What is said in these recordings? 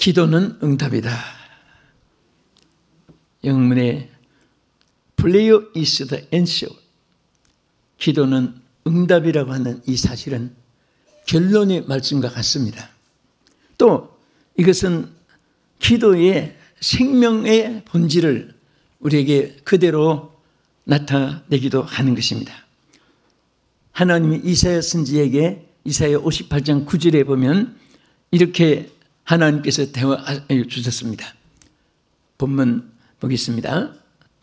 기도는 응답이다. 영문에 Prayer is the answer. 기도는 응답이라고 하는 이 사실은 결론의 말씀과 같습니다. 또 이것은 기도의 생명의 본질을 우리에게 그대로 나타내기도 하는 것입니다. 하나님이 이사야 선지자에게 이사야 58장 9절에 보면 이렇게 하나님께서 대화해 주셨습니다. 본문 보겠습니다.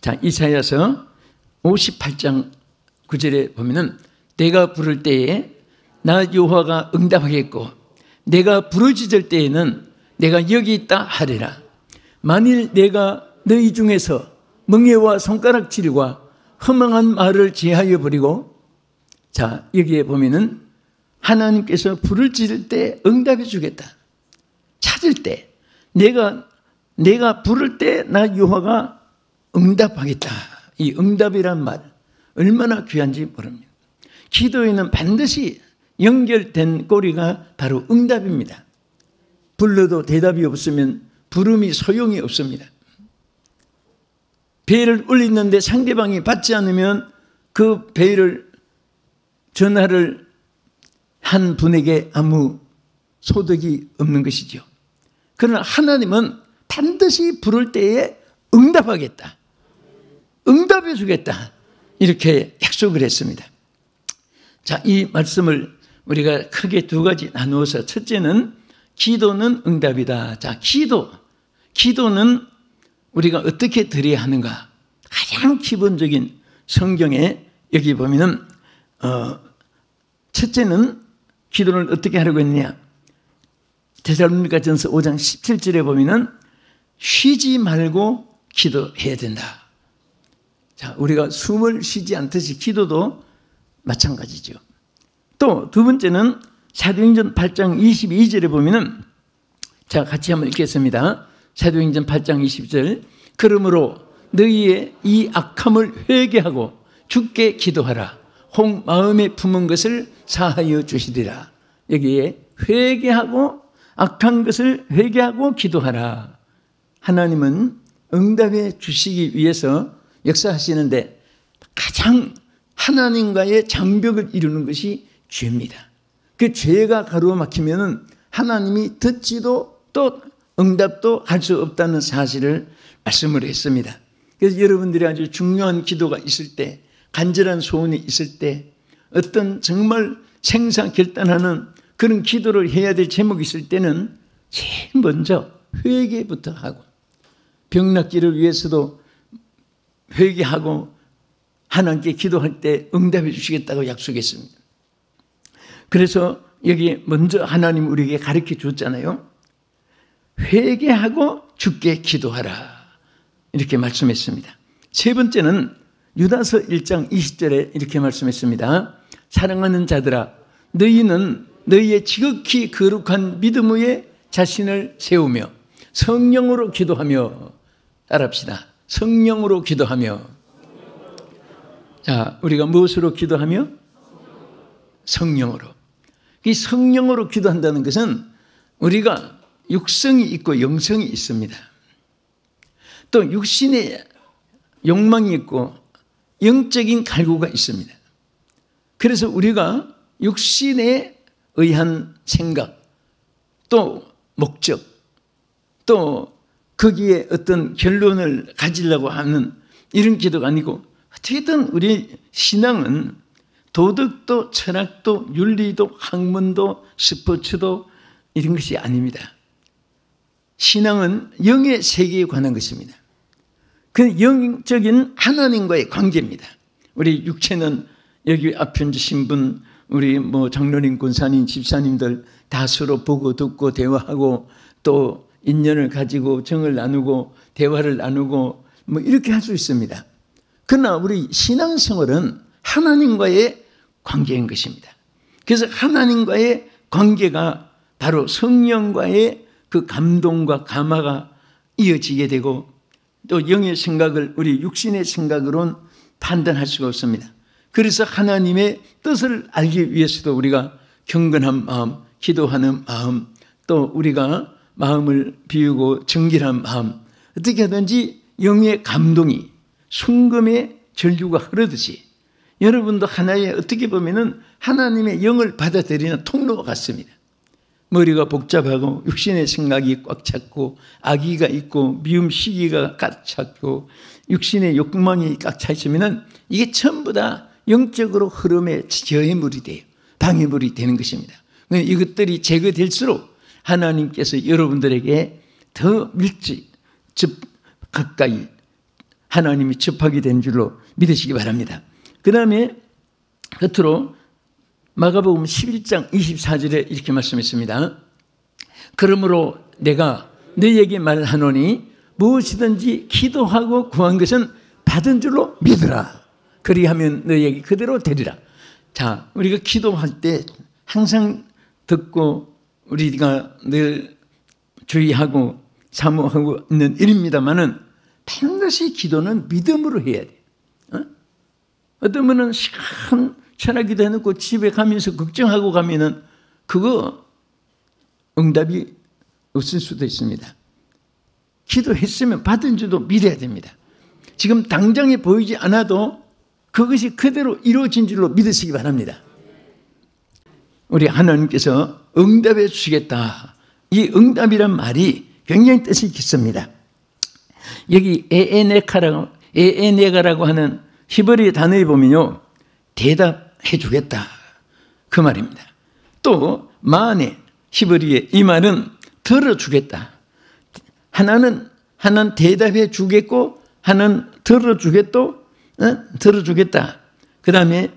자, 이사야서 58장 9절에 보면은 내가 부를 때에 나 여호와가 응답하겠고 내가 부르짖을 때에는 내가 여기 있다 하리라. 만일 내가 너희 중에서 멍에와 손가락질과 허망한 말을 제하여 버리고, 자, 여기에 보면은 하나님께서 부르짖을 때 응답해 주겠다. 찾을 때 내가 부를 때 나 여호와가 응답하겠다. 이 응답이란 말 얼마나 귀한지 모릅니다. 기도에는 반드시 연결된 꼬리가 바로 응답입니다. 불러도 대답이 없으면 부름이 소용이 없습니다. 배를 울리는데 상대방이 받지 않으면 그 배를 전화를 한 분에게 아무 소득이 없는 것이죠. 그러나 하나님은 반드시 부를 때에 응답하겠다. 응답해 주겠다. 이렇게 약속을 했습니다. 자, 이 말씀을 우리가 크게 두 가지 나누어서, 첫째는 기도는 응답이다. 자, 기도는 우리가 어떻게 드려야 하는가? 가장 기본적인 성경에 여기 보면은 첫째는 기도를 어떻게 하려고 했냐? 데살로니가전서 5장 17절에 보면은 쉬지 말고 기도해야 된다. 자, 우리가 숨을 쉬지 않듯이 기도도 마찬가지죠. 또 두 번째는 사도행전 8장 22절에 보면은, 자, 같이 한번 읽겠습니다. 사도행전 8장 22절. 그러므로 너희의 이 악함을 회개하고 주께 기도하라. 혹 마음에 품은 것을 사하여 주시리라. 여기에 회개하고 악한 것을 회개하고 기도하라. 하나님은 응답해 주시기 위해서 역사하시는데 가장 하나님과의 장벽을 이루는 것이 죄입니다. 그 죄가 가로막히면은 하나님이 듣지도 또 응답도 할 수 없다는 사실을 말씀을 했습니다. 그래서 여러분들이 아주 중요한 기도가 있을 때, 간절한 소원이 있을 때, 어떤 정말 생사결단하는 그런 기도를 해야 될 제목이 있을 때는 제일 먼저 회개부터 하고, 병낫기를 위해서도 회개하고 하나님께 기도할 때 응답해 주시겠다고 약속했습니다. 그래서 여기 먼저 하나님 우리에게 가르쳐 줬잖아요. 회개하고 주께 기도하라. 이렇게 말씀했습니다. 세 번째는 유다서 1장 20절에 이렇게 말씀했습니다. 사랑하는 자들아, 너희는 너희의 지극히 거룩한 믿음 위에 자신을 세우며 성령으로 기도하며, 따라합시다. 성령으로 기도하며. 자, 우리가 무엇으로 기도하며? 성령으로. 이 성령으로 기도한다는 것은 우리가 육성이 있고 영성이 있습니다. 또 육신의 욕망이 있고 영적인 갈구가 있습니다. 그래서 우리가 육신에 의한 생각, 또 목적, 또 거기에 어떤 결론을 가지려고 하는 이런 기도가 아니고, 어떻게든 우리 신앙은 도덕도 철학도 윤리도 학문도 스포츠도 이런 것이 아닙니다. 신앙은 영의 세계에 관한 것입니다. 그 영적인 하나님과의 관계입니다. 우리 육체는 여기 앞에 앉으신 분, 우리 장로님, 권사님, 집사님들 다 서로 보고 듣고 대화하고 또 인연을 가지고 정을 나누고 대화를 나누고 이렇게 할 수 있습니다. 그러나 우리 신앙생활은 하나님과의 관계인 것입니다. 그래서 하나님과의 관계가 바로 성령과의 그 감동과 감화가 이어지게 되고, 또 영의 생각을 우리 육신의 생각으로는 판단할 수가 없습니다. 그래서 하나님의 뜻을 알기 위해서도 우리가 경건한 마음, 기도하는 마음, 또 우리가 마음을 비우고 정결한 마음, 어떻게 하든지 영의 감동이 순금의 전류가 흐르듯이 여러분도 하나의 어떻게 보면은 하나님의 영을 받아들이는 통로와 같습니다. 머리가 복잡하고 육신의 생각이 꽉 찼고 악의가 있고 미움 시기가 꽉 찼고 육신의 욕망이 꽉 차 있으면은 이게 전부 다 영적으로 흐름의 저해물이 돼요. 방해물이 되는 것입니다. 이것들이 제거될수록 하나님께서 여러분들에게 더 가까이 하나님이 접하게 된 줄로 믿으시기 바랍니다. 그 다음에 끝으로 마가복음 11장 24절에 이렇게 말씀했습니다. 그러므로 내가 너희에게 말하노니 무엇이든지 기도하고 구한 것은 받은 줄로 믿으라. 그리하면 너희에게 그대로 되리라. 자, 우리가 기도할 때 항상 듣고 우리가 늘 주의하고 사모하고 있는 일입니다만은 반드시 기도는 믿음으로 해야 돼요. 어떤 분은 시간 철학기도 해놓고 집에 가면서 걱정하고 가면은 그거 응답이 없을 수도 있습니다. 기도했으면 받은 줄도 믿어야 됩니다. 지금 당장에 보이지 않아도 그것이 그대로 이루어진 줄로 믿으시기 바랍니다. 우리 하나님께서 응답해 주시겠다. 이 응답이란 말이 굉장히 뜻이 깊습니다. 여기 에에네가라고 하는 히브리 단어에 보면요, 대답해 주겠다 그 말입니다. 또 마네 히브리의 이 말은 들어주겠다. 하나는 대답해 주겠고 하나는 들어주겠다. 그 다음에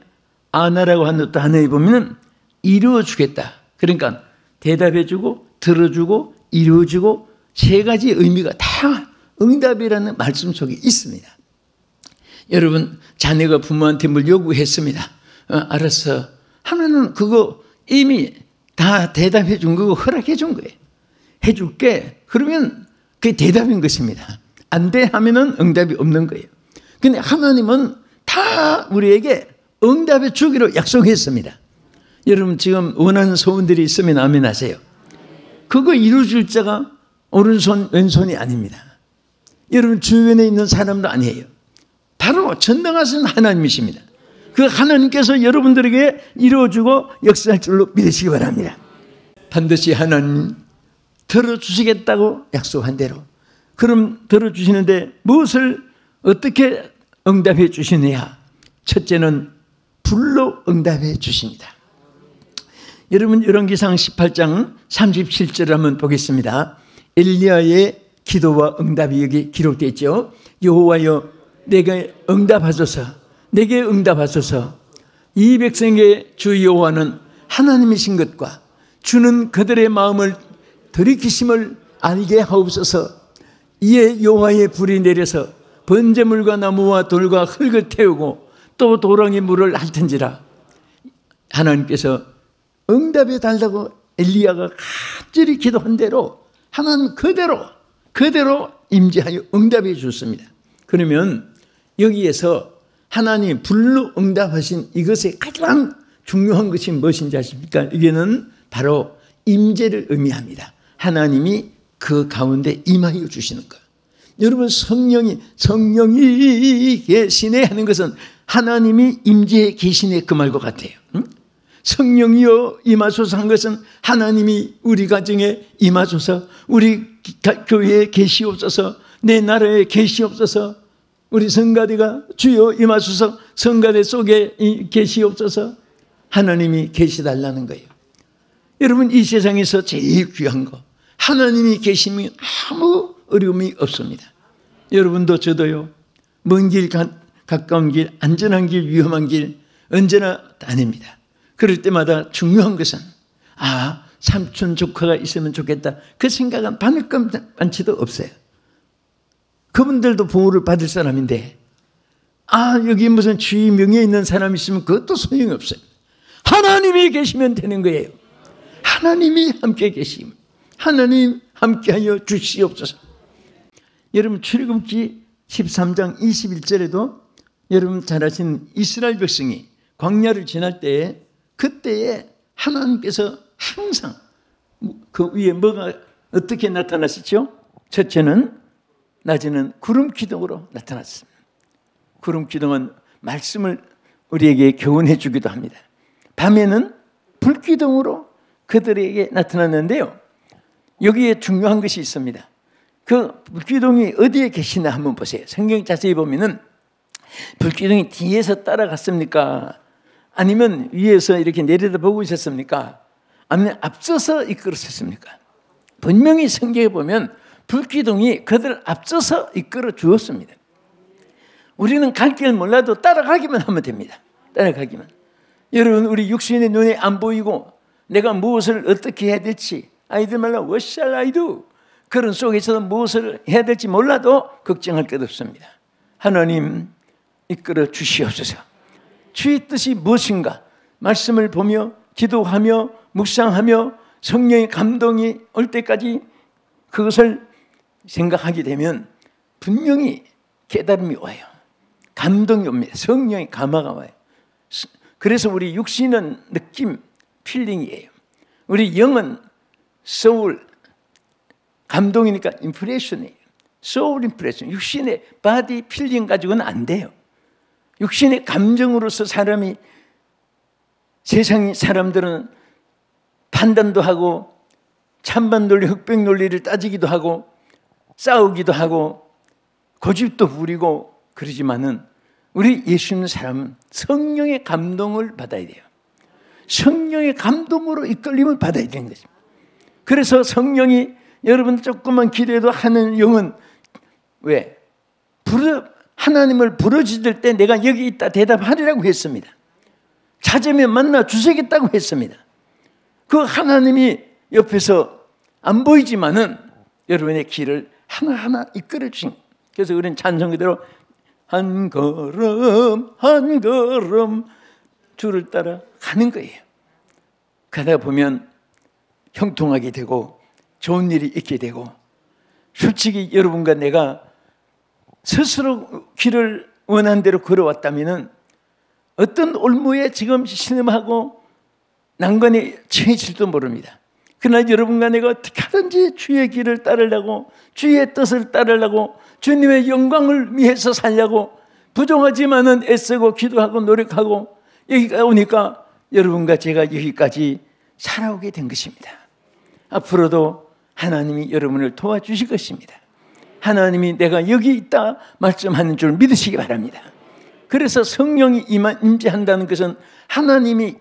아나라고 하는 단어에 보면 이루어 주겠다. 그러니까 대답해 주고 들어주고 이루어주고 세 가지 의미가 다 응답이라는 말씀 속에 있습니다. 여러분, 자녀가 부모한테 뭘 요구했습니다. 알았어. 하면은 그거 이미 다 대답해 준 거고 허락해 준 거예요. 해줄게. 그러면 그게 대답인 것입니다. 안 돼 하면은 응답이 없는 거예요. 근데 하나님은 다 우리에게 응답해 주기로 약속했습니다. 여러분, 지금 원하는 소원들이 있으면 아멘 하세요. 그거 이루어줄 자가 오른손 왼손이 아닙니다. 여러분 주변에 있는 사람도 아니에요. 바로 전능하신 하나님이십니다. 그 하나님께서 여러분들에게 이루어주고 역사할 줄로 믿으시기 바랍니다. 반드시 하나님 들어주시겠다고 약속한 대로, 그럼 들어주시는데 무엇을 어떻게 응답해 주시느냐? 첫째는 불로 응답해 주십니다. 여러분 열왕기상 18장 37절을 한번 보겠습니다. 엘리야의 기도와 응답이 여기 기록되어 있죠. 여호와여 내게 응답하소서, 내게 응답하소서. 이 백성의 주 여호와는 하나님이신 것과 주는 그들의 마음을 들이키심을 알게 하옵소서. 이에 여호와의 불이 내려서 번제물과 나무와 돌과 흙을 태우고 또 도랑의 물을 핥은지라. 하나님께서 응답해 달라고 엘리야가 간절히 기도한 대로 하나님 그대로 임재하여 응답해 주셨습니다. 그러면 여기에서 하나님 불로 응답하신 이것의 가장 중요한 것이 무엇인지 아십니까? 이게는 바로 임재를 의미합니다. 하나님이 그 가운데 임하여 주시는 것. 여러분 성령이 계시네 하는 것은 하나님이 임재해 계시네 그 말과 같아요. 성령이여 임하소서 한 것은 하나님이 우리 가정에 임하소서, 우리 교회에 계시옵소서, 내 나라에 계시옵소서, 우리 성가대가 주여 임하소서, 성가대 속에 계시옵소서. 하나님이 계시달라는 거예요. 여러분 이 세상에서 제일 귀한 거 하나님이 계시면 아무 어려움이 없습니다. 여러분도 저도요, 먼 길, 가까운 길, 안전한 길, 위험한 길 언제나 다닙니다. 그럴 때마다 중요한 것은 삼촌 조카가 있으면 좋겠다 그 생각은 반을끔반치도 없어요. 그분들도 보호를 받을 사람인데 여기 무슨 주의 명예 있는 사람이 있으면 그것도 소용이 없어요. 하나님이 계시면 되는 거예요. 하나님이 함께 계심, 하나님 함께하여 주시옵소서. 여러분 출애굽기 13장 21절에도 여러분 잘 아시는 이스라엘 백성이 광야를 지날 때에 그때에 하나님께서 항상 그 위에 뭐가 어떻게 나타났었죠? 첫째는 낮에는 구름 기둥으로 나타났습니다. 구름 기둥은 말씀을 우리에게 교훈해 주기도 합니다. 밤에는 불 기둥으로 그들에게 나타났는데요. 여기에 중요한 것이 있습니다. 그 불기둥이 어디에 계시나 한번 보세요. 성경 자세히 보면은 불기둥이 뒤에서 따라갔습니까? 아니면 위에서 이렇게 내려다보고 있었습니까? 아니면 앞서서 이끌었습니까? 분명히 성경에 보면 불기둥이 그들을 앞서서 이끌어 주었습니다. 우리는 갈 길 몰라도 따라가기만 하면 됩니다. 따라가기만. 여러분, 우리 육신의 눈에 안 보이고 내가 무엇을 어떻게 해야 될지, 아이들 말로 What shall I do? 그런 속에서 무엇을 해야 될지 몰라도 걱정할 것 없습니다. 하나님 이끌어 주시옵소서. 주의 뜻이 무엇인가 말씀을 보며 기도하며 묵상하며 성령의 감동이 올 때까지 그것을 생각하게 되면 분명히 깨달음이 와요. 감동이 옵니다. 성령의 감화가 와요. 그래서 우리 육신은 느낌, 필링이에요. 우리 영은 소울, 감동이니까 임프레션이에요. 소울 임프레션. 육신의 바디 필링 가지고는 안 돼요. 육신의 감정으로서 사람이, 세상 사람들은 판단도 하고 찬반 논리, 흑백 논리를 따지기도 하고 싸우기도 하고 고집도 부리고 그러지만은 우리 예수 믿는 사람은 성령의 감동을 받아야 돼요. 성령의 감동으로 이끌림을 받아야 되는 거죠. 그래서 성령이 여러분 조금만 기도해도 하는 영은 왜? 하나님을 부르짖을 때 내가 여기 있다 대답하리라고 했습니다. 찾으면 만나 주시겠다고 했습니다. 그 하나님이 옆에서 안 보이지만은 여러분의 길을 하나하나 이끌어 주신. 그래서 우리는 찬송 그대로 한 걸음 한 걸음 주를 따라 가는 거예요. 가다 보면 형통하게 되고 좋은 일이 있게 되고, 솔직히 여러분과 내가 스스로 길을 원한 대로 걸어왔다면 어떤 올무에 지금 신음하고 난관에 처해질지도 모릅니다. 그러나 여러분과 내가 어떻게 하든지 주의 길을 따르려고, 주의 뜻을 따르려고, 주님의 영광을 위해서 살려고 부족하지만은 애쓰고 기도하고 노력하고 여기까지 오니까 여러분과 제가 여기까지 살아오게 된 것입니다. 앞으로도 하나님이 여러분을 도와주실 것입니다. 하나님이 내가 여기 있다 말씀하는 줄 믿으시기 바랍니다. 그래서 성령이 임재한다는 것은, 하나님이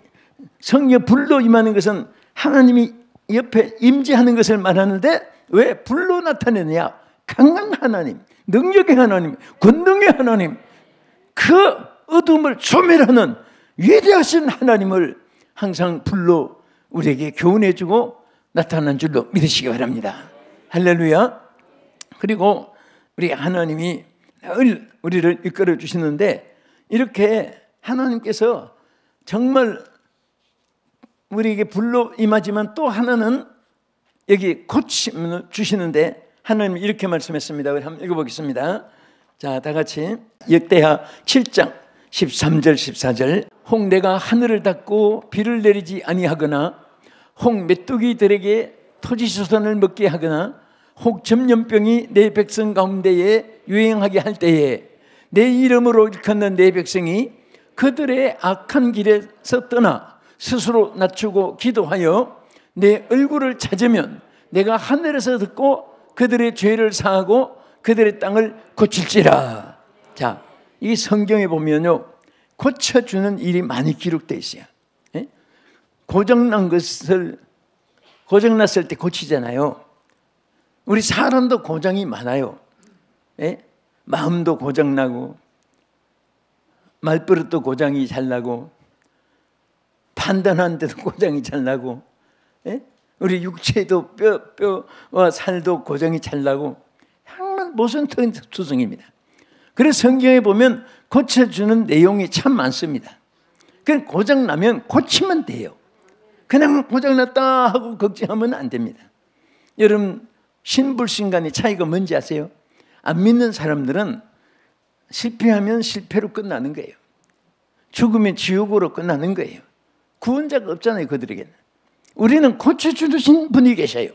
성령 불로 임하는 것은 하나님이 옆에 임재하는 것을 말하는데, 왜 불로 나타내느냐? 강한 하나님, 능력의 하나님, 권능의 하나님, 그 어둠을 소멸하는 위대하신 하나님을 항상 불로 우리에게 교훈해주고 나타난 줄로 믿으시기 바랍니다. 할렐루야. 그리고 우리 하나님이 늘 우리를 이끌어 주시는데, 이렇게 하나님께서 정말 우리에게 불로 임하지만 또 하나는 여기 고침을 주시는데, 하나님이 이렇게 말씀했습니다. 우리 한번 읽어보겠습니다. 자, 다 같이 역대하 7장 13절 14절. 혹 내가 하늘을 닫고 비를 내리지 아니하거나, 혹 메뚜기들에게 토지소산을 먹게 하거나, 혹 전염병이 내 백성 가운데에 유행하게 할 때에 내 이름으로 일컫는 내 백성이 그들의 악한 길에서 떠나 스스로 낮추고 기도하여 내 얼굴을 찾으면 내가 하늘에서 듣고 그들의 죄를 사하고 그들의 땅을 고칠지라. 자, 이 성경에 보면요, 고쳐주는 일이 많이 기록되어 있어요. 예? 고장났을 때 고치잖아요. 우리 사람도 고장이 많아요. 예? 마음도 고장나고, 말버릇도 고장이 잘 나고, 판단하는데도 고장이 잘 나고, 예? 우리 육체도 뼈와 살도 고장이 잘 나고, 정말 모순투성입니다. 그래서 성경에 보면 고쳐주는 내용이 참 많습니다. 그냥 고장나면 고치면 돼요. 그냥 고장났다 하고 걱정하면 안 됩니다. 여러분, 신불신 간의 차이가 뭔지 아세요? 안 믿는 사람들은 실패하면 실패로 끝나는 거예요. 죽으면 지옥으로 끝나는 거예요. 구원자가 없잖아요, 그들에게는. 우리는 고쳐주신 분이 계셔요.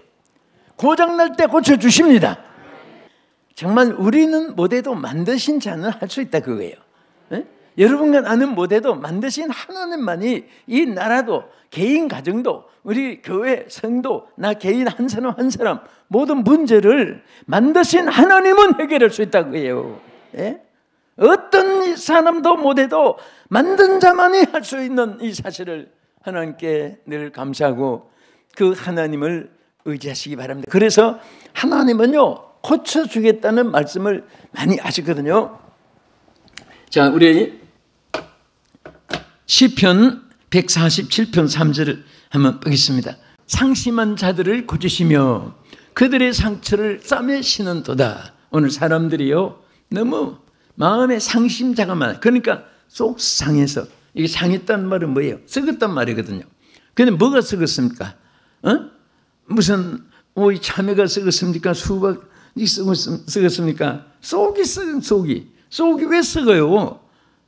고장날 때 고쳐주십니다. 정말 우리는 못해도 만드신 자는 할 수 있다 그거예요. 네? 여러분과 나는 못해도 만드신 하나님만이 이 나라도 개인 가정도 우리 교회 성도 나 개인 한 사람 한 사람 모든 문제를 만드신 하나님은 해결할 수 있다 그거예요. 네? 어떤 사람도 못해도 만든 자만이 할 수 있는 이 사실을 하나님께 늘 감사하고 그 하나님을 의지하시기 바랍니다. 그래서 하나님은요 고쳐주겠다는 말씀을 많이 하시거든요. 자, 우리 시편 147편 3절을 한번 보겠습니다. 상심한 자들을 고치시며 그들의 상처를 싸매시는도다. 오늘 사람들이요 너무 마음에 상심자가 많아요. 그러니까 속 상해서, 이게 상했다는 말은 뭐예요? 썩었단 말이거든요. 근데 뭐가 썩었습니까? 무슨 이 참외가 썩었습니까? 수박이 썩었습니까? 속이 썩은 속이 왜 썩어요?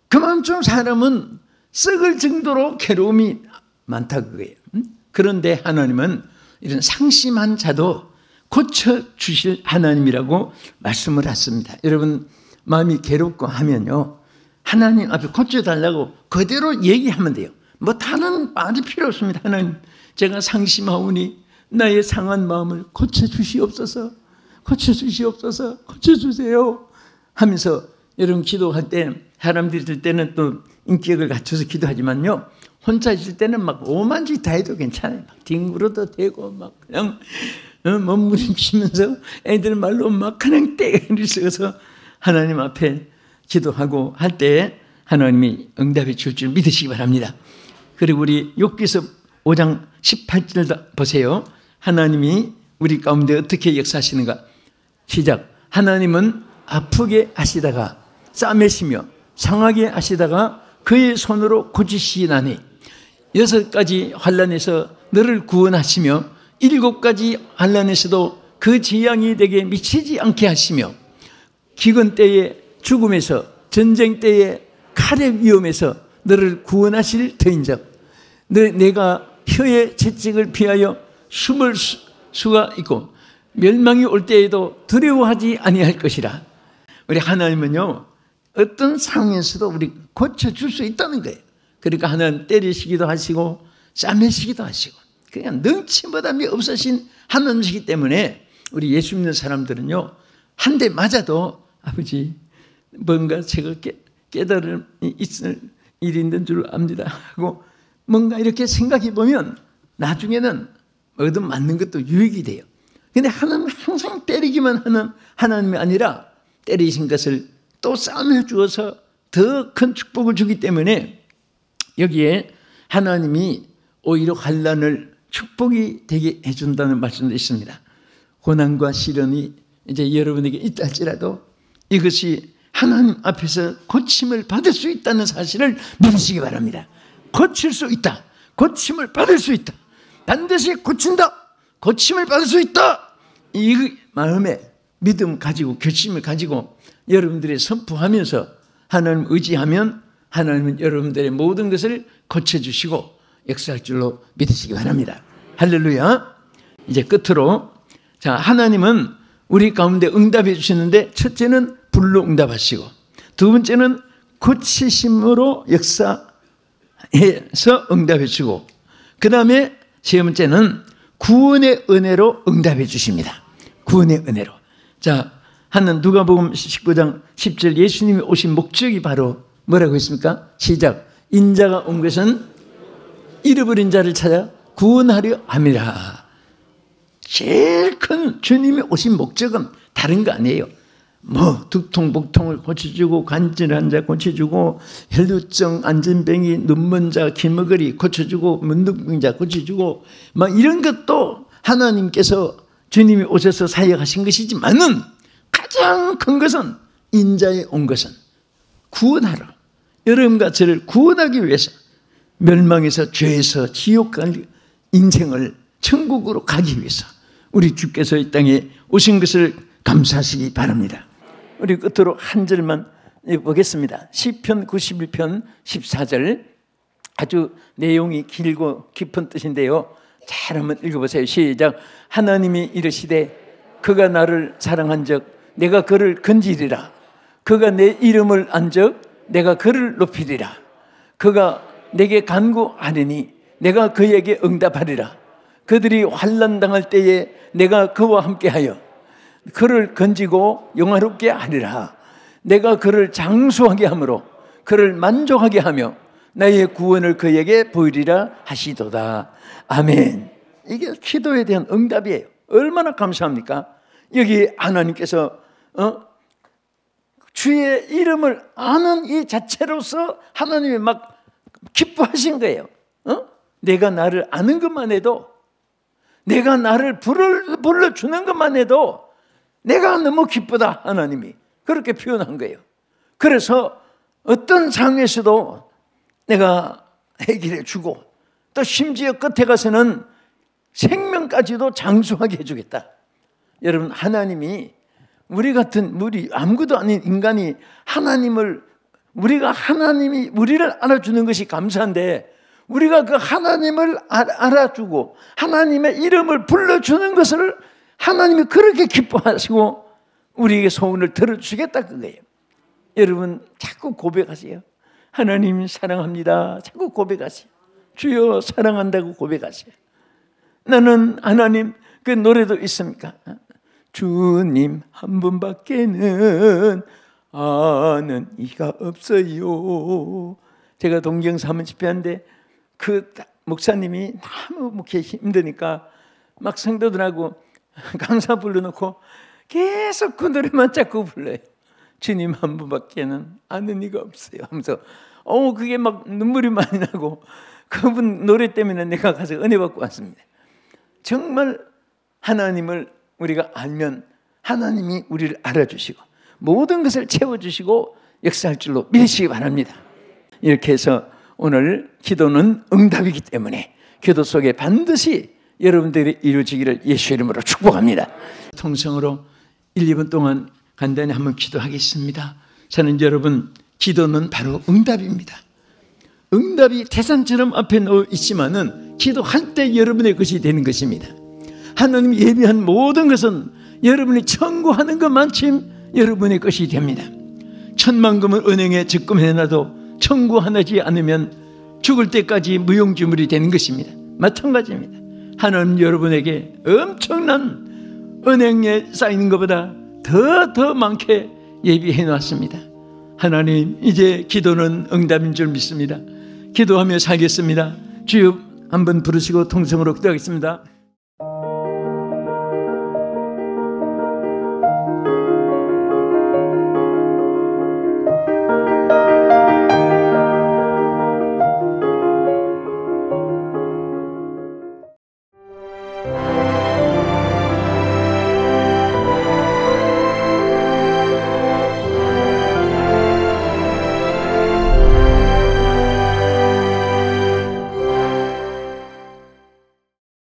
그만큼 사람은 썩을 정도로 괴로움이 많다 그거예요. 그런데 하나님은 이런 상심한 자도 고쳐주실 하나님이라고 말씀을 하십니다. 여러분 마음이 괴롭고 하면요 하나님 앞에 고쳐달라고 그대로 얘기하면 돼요. 뭐 다른 말이 필요 없습니다. 하나님 제가 상심하오니 나의 상한 마음을 고쳐주시옵소서, 고쳐주시옵소서, 고쳐주세요 하면서 여러분 기도할 때 사람들이 있을 때는 또 인격을 갖춰서 기도하지만요 혼자 있을 때는 막 오만지 다 해도 괜찮아요. 막 뒹굴어도 되고 막 그냥 몸부림치면서 애들 말로 막 그냥 떼를 써서 하나님 앞에 기도하고 할 때 하나님이 응답해 줄 줄 믿으시기 바랍니다. 그리고 우리 욥기서 5장 18절 보세요. 하나님이 우리 가운데 어떻게 역사하시는가. 시작. 하나님은 아프게 하시다가 싸매시며 상하게 하시다가 그의 손으로 고치시나니 6가지 환난에서 너를 구원하시며 7가지 환난에서도 그 재앙이 내게 미치지 않게 하시며 기근 때에 죽음에서 전쟁 때에 칼의 위험에서 너를 구원하실 터인즉 내가 혀의 채찍을 피하여 숨을 수가 있고 멸망이 올 때에도 두려워하지 아니할 것이라. 우리 하나님은요 어떤 상황에서도 우리 고쳐줄 수 있다는 거예요. 그러니까 하나님 때리시기도 하시고 싸매시기도 하시고 그냥 능치보담이 없으신 하나님이시기 때문에 우리 예수 믿는 사람들은요 한 대 맞아도 아버지 뭔가 제가 깨달을 있을 일이 있는 줄 압니다 하고 뭔가 이렇게 생각해 보면 나중에는 얻어 맞는 것도 유익이 돼요. 그런데 하나님은 항상 때리기만 하는 하나님이 아니라 때리신 것을 또 싸매 주어서 더 큰 축복을 주기 때문에 여기에 하나님이 오히려 환난을 축복이 되게 해준다는 말씀도 있습니다. 고난과 시련이 이제 여러분에게 있다 할지라도 이것이 하나님 앞에서 고침을 받을 수 있다는 사실을 믿으시기 바랍니다. 고칠 수 있다. 고침을 받을 수 있다. 반드시 고친다. 고침을 받을 수 있다. 이 마음에 믿음 가지고 결심을 가지고 여러분들이 선포하면서 하나님 의지하면 하나님은 여러분들의 모든 것을 고쳐주시고 역사할 줄로 믿으시기 바랍니다. 할렐루야. 이제 끝으로 자 하나님은 우리 가운데 응답해 주시는데 첫째는 불로 응답하시고 두 번째는 고치심으로 역사해서 응답해 주시고 그 다음에 세 번째는 구원의 은혜로 응답해 주십니다. 구원의 은혜로. 자, 하는 누가복음 19장 10절 예수님이 오신 목적이 바로 뭐라고 했습니까? 시작. 인자가 온 것은 잃어버린 자를 찾아 구원하려 함이라. 제일 큰 주님이 오신 목적은 다른 거 아니에요. 뭐 두통, 복통을 고쳐주고 관절한 자 고쳐주고 혈루증, 안전병이, 눈먼 자, 기머거리 고쳐주고 문둥병자 고쳐주고 막 이런 것도 하나님께서 주님이 오셔서 사역하신 것이지만은 가장 큰 것은 인자에 온 것은 구원하러 여러분과 저를 구원하기 위해서 멸망에서 죄에서 지옥 갈 인생을 천국으로 가기 위해서 우리 주께서 이 땅에 오신 것을 감사하시기 바랍니다. 우리 끝으로 한 절만 보겠습니다. 시편 91편 14절 아주 내용이 길고 깊은 뜻인데요. 잘 한번 읽어보세요. 시작. 하나님이 이르시되 그가 나를 사랑한 적 내가 그를 건지리라. 그가 내 이름을 안 적 내가 그를 높이리라. 그가 내게 간구하리니 내가 그에게 응답하리라. 그들이 환난 당할 때에 내가 그와 함께하여 그를 건지고 영화롭게 하리라. 내가 그를 장수하게 하므로 그를 만족하게 하며 나의 구원을 그에게 보이리라 하시도다. 아멘. 이게 기도에 대한 응답이에요. 얼마나 감사합니까? 여기 하나님께서 주의 이름을 아는 이 자체로서 하나님이 막 기뻐하신 거예요. 내가 나를 아는 것만 해도, 내가 나를 불러주는 것만 해도 내가 너무 기쁘다. 하나님이 그렇게 표현한 거예요. 그래서 어떤 상황에서도 내가 해결해 주고, 또 심지어 끝에 가서는 생명까지도 장수하게 해주겠다. 여러분, 하나님이 우리 같은 아무것도 아닌 인간이 하나님이 우리를 알아주는 것이 감사한데, 우리가 그 하나님을 알아주고 하나님의 이름을 불러주는 것을 하나님이 그렇게 기뻐하시고 우리에게 소원을 들어주겠다 그거예요. 여러분, 자꾸 고백하세요. 하나님 사랑합니다. 자꾸 고백하세요. 주여 사랑한다고 고백하세요. 나는 하나님, 그 노래도 있습니까? 주님 한 분밖에는 아는 이가 없어요. 제가 동경 사문 집회하는데 그 목사님이 너무 묵기 힘드니까 막 성도들하고 강사 불러놓고 계속 그 노래만 자꾸 불러요. 주님 한 분밖에는 아는 이가 없어요 하면서 그게 막 눈물이 많이 나고, 그분 노래 때문에 내가 가서 은혜 받고 왔습니다. 정말 하나님을 우리가 알면 하나님이 우리를 알아주시고 모든 것을 채워주시고 역사할 줄로 믿으시기 바랍니다. 이렇게 해서 오늘 기도는 응답이기 때문에 기도 속에 반드시 여러분들이 이루어지기를 예수 이름으로 축복합니다. 통성으로 1, 2분 동안 간단히 한번 기도하겠습니다. 저는 여러분, 기도는 바로 응답입니다. 응답이 태산처럼 앞에 놓여 있지만은 기도할 때 여러분의 것이 되는 것입니다. 하나님이 예비한 모든 것은 여러분이 청구하는 것만큼 여러분의 것이 됩니다. 천만금을 은행에 적금해놔도 청구하지 않으면 죽을 때까지 무용지물이 되는 것입니다. 마찬가지입니다. 하나님 여러분에게 엄청난 은행에 쌓이는 것보다 더 많게 예비해 놨습니다. 하나님, 이제 기도는 응답인 줄 믿습니다. 기도하며 살겠습니다. 주여 한번 부르시고 통성으로 기도하겠습니다.